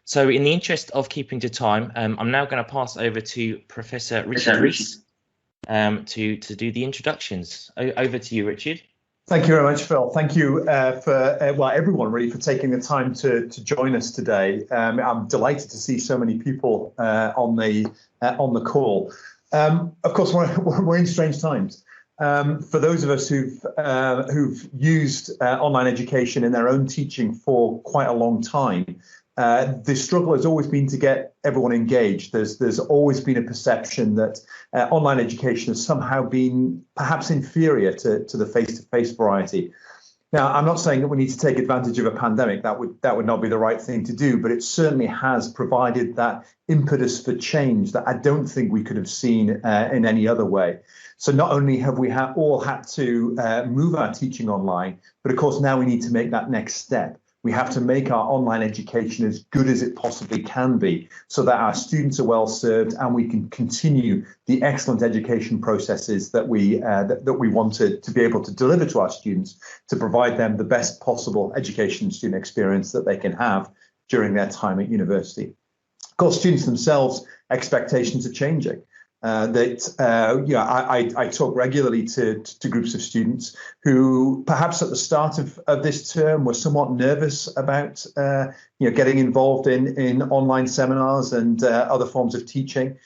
So in the interest of keeping to time, I'm now going to pass over to Professor Richard Reece to do the introductions. Over to you, Richard. Thank you very much, Phil. Thank you for everyone really for taking the time to join us today. I'm delighted to see so many people on the call. Of course, we're in strange times. For those of us who've used online education in their own teaching for quite a long time, the struggle has always been to get everyone engaged. There's always been a perception that online education has somehow been perhaps inferior to the face-to-face variety. Now, I'm not saying that we need to take advantage of a pandemic. That would not be the right thing to do, but it certainly has provided that impetus for change that I don't think we could have seen in any other way. So not only have we all had to move our teaching online, but of course now we need to make that next step. We have to make our online education as good as it possibly can be so that our students are well served and we can continue the excellent education processes that we want to be able to deliver to our students to provide them the best possible education and student experience that they can have during their time at university. Of course, students themselves, expectations are changing. I talk regularly to groups of students who perhaps at the start of this term were somewhat nervous about getting involved in online seminars and other forms of teaching.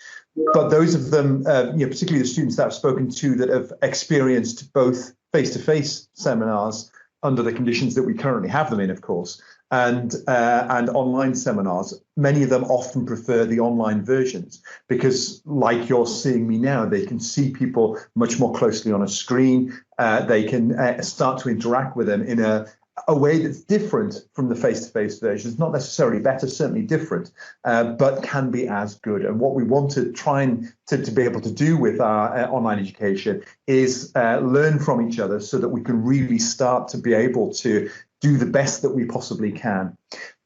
But those of them, particularly the students that I've spoken to that have experienced both face-to-face seminars under the conditions that we currently have them in, of course, and online seminars, many of them often prefer the online versions because, like you're seeing me now, they can see people much more closely on a screen. They can start to interact with them in a way that's different from the face-to-face versions. Not necessarily better, certainly different, but can be as good. And what we want to try and to be able to do with our online education is learn from each other so that we can really start to be able to do the best that we possibly can.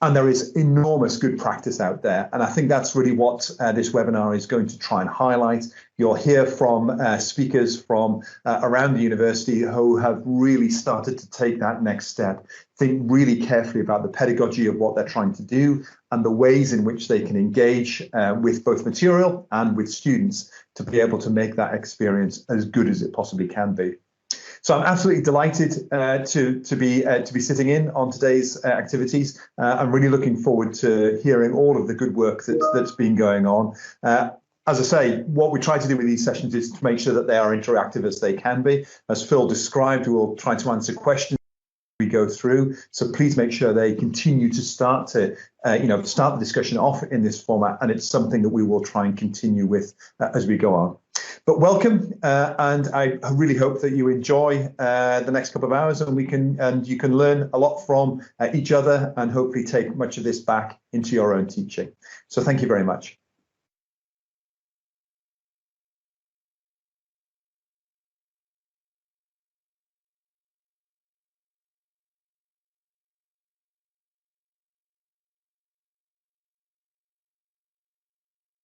And there is enormous good practice out there. And I think that's really what this webinar is going to try and highlight. You'll hear from speakers from around the university who have really started to take that next step, think really carefully about the pedagogy of what they're trying to do and the ways in which they can engage with both material and with students to be able to make that experience as good as it possibly can be. So I'm absolutely delighted to be sitting in on today's activities. I'm really looking forward to hearing all of the good work that's been going on. As I say, what we try to do with these sessions is to make sure that they are interactive as they can be. As Phil described, we will try to answer questions we go through. So please make sure they continue to start the discussion off in this format, and it's something that we will try and continue with as we go on. But welcome, and I really hope that you enjoy the next couple of hours, and you can learn a lot from each other, and hopefully take much of this back into your own teaching. So thank you very much.